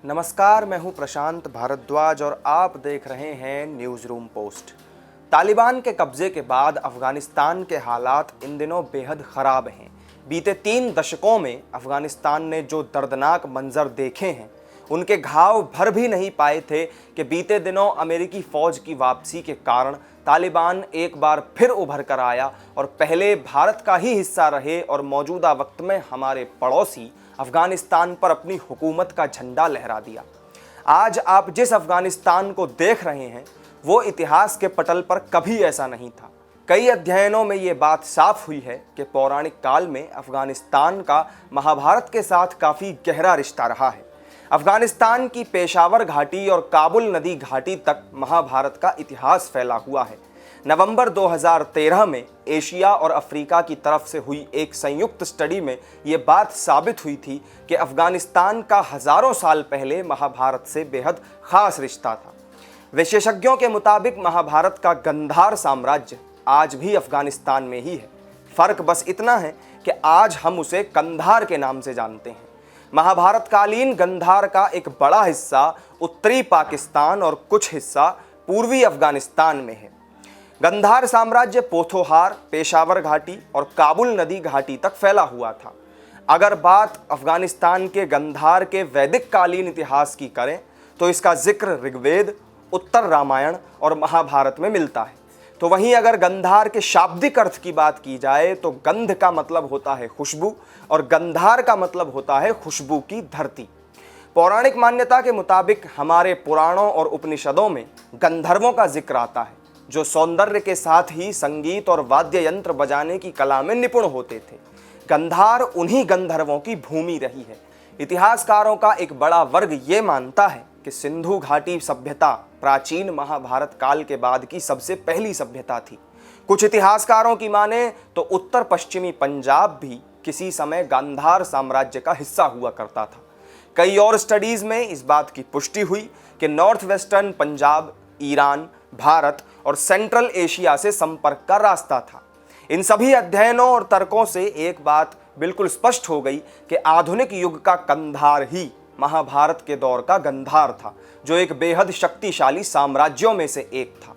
नमस्कार, मैं हूं प्रशांत भारद्वाज और आप देख रहे हैं न्यूज़ रूम पोस्ट। तालिबान के कब्जे के बाद अफगानिस्तान के हालात इन दिनों बेहद ख़राब हैं। बीते 3 दशकों में अफगानिस्तान ने जो दर्दनाक मंजर देखे हैं, उनके घाव भर भी नहीं पाए थे कि बीते दिनों अमेरिकी फ़ौज की वापसी के कारण तालिबान एक बार फिर उभर कर आया और पहले भारत का ही हिस्सा रहे और मौजूदा वक्त में हमारे पड़ोसी अफगानिस्तान पर अपनी हुकूमत का झंडा लहरा दिया। आज आप जिस अफगानिस्तान को देख रहे हैं, वो इतिहास के पटल पर कभी ऐसा नहीं था। कई अध्ययनों में ये बात साफ हुई है कि पौराणिक काल में अफगानिस्तान का महाभारत के साथ काफ़ी गहरा रिश्ता रहा है। अफगानिस्तान की पेशावर घाटी और काबुल नदी घाटी तक महाभारत का इतिहास फैला हुआ है। नवंबर 2013 में एशिया और अफ्रीका की तरफ से हुई एक संयुक्त स्टडी में ये बात साबित हुई थी कि अफगानिस्तान का हज़ारों साल पहले महाभारत से बेहद ख़ास रिश्ता था। विशेषज्ञों के मुताबिक महाभारत का गंधार साम्राज्य आज भी अफगानिस्तान में ही है। फ़र्क बस इतना है कि आज हम उसे कंधार के नाम से जानते हैं। महाभारतकालीन गंधार का एक बड़ा हिस्सा उत्तरी पाकिस्तान और कुछ हिस्सा पूर्वी अफगानिस्तान में है। गंधार साम्राज्य पोथोहार, पेशावर घाटी और काबुल नदी घाटी तक फैला हुआ था। अगर बात अफगानिस्तान के गंधार के वैदिक कालीन इतिहास की करें तो इसका जिक्र ऋग्वेद, उत्तर रामायण और महाभारत में मिलता है। तो वहीं अगर गंधार के शाब्दिक अर्थ की बात की जाए तो गंध का मतलब होता है खुशबू और गंधार का मतलब होता है खुशबू की धरती। पौराणिक मान्यता के मुताबिक हमारे पुराणों और उपनिषदों में गंधर्वों का जिक्र आता है, जो सौंदर्य के साथ ही संगीत और वाद्य यंत्र बजाने की कला में निपुण होते थे। गंधार उन्हीं गंधर्वों की भूमि रही है। इतिहासकारों का एक बड़ा वर्ग ये मानता है कि सिंधु घाटी सभ्यता प्राचीन महाभारत काल के बाद की सबसे पहली सभ्यता थी। कुछ इतिहासकारों की माने तो उत्तर पश्चिमी पंजाब भी किसी समय गांधार साम्राज्य का हिस्सा हुआ करता था। कई और स्टडीज़ में इस बात की पुष्टि हुई कि north western Punjab Iran, Bharat और सेंट्रल एशिया से संपर्क का रास्ता था। इन सभी अध्ययनों और तर्कों से एक बात बिल्कुल स्पष्ट हो गई कि आधुनिक युग का कंधार ही महाभारत के दौर का गंधार था, जो एक बेहद शक्तिशाली साम्राज्यों में से एक था।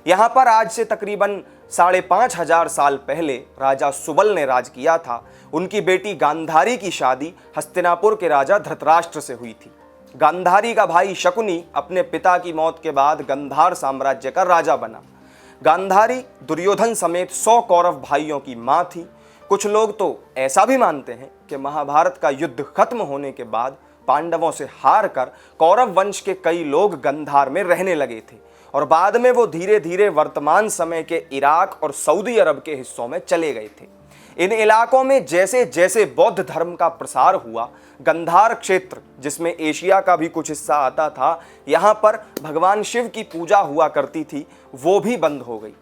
यहाँ पर आज से तकरीबन 5,500 साल पहले राजा सुबल ने राज किया था। उनकी बेटी गांधारी की शादी हस्तिनापुर के राजा धृतराष्ट्र से हुई थी। गांधारी का भाई शकुनी अपने पिता की मौत के बाद गंधार साम्राज्य का राजा बना। गांधारी दुर्योधन समेत 100 कौरव भाइयों की मां थी। कुछ लोग तो ऐसा भी मानते हैं कि महाभारत का युद्ध खत्म होने के बाद पांडवों से हार कर कौरव वंश के कई लोग गंधार में रहने लगे थे और बाद में वो धीरे धीरे वर्तमान समय के इराक और सऊदी अरब के हिस्सों में चले गए थे। इन इलाकों में जैसे जैसे बौद्ध धर्म का प्रसार हुआ, गंधार क्षेत्र जिसमें एशिया का भी कुछ हिस्सा आता था, यहाँ पर भगवान शिव की पूजा हुआ करती थी, वो भी बंद हो गई।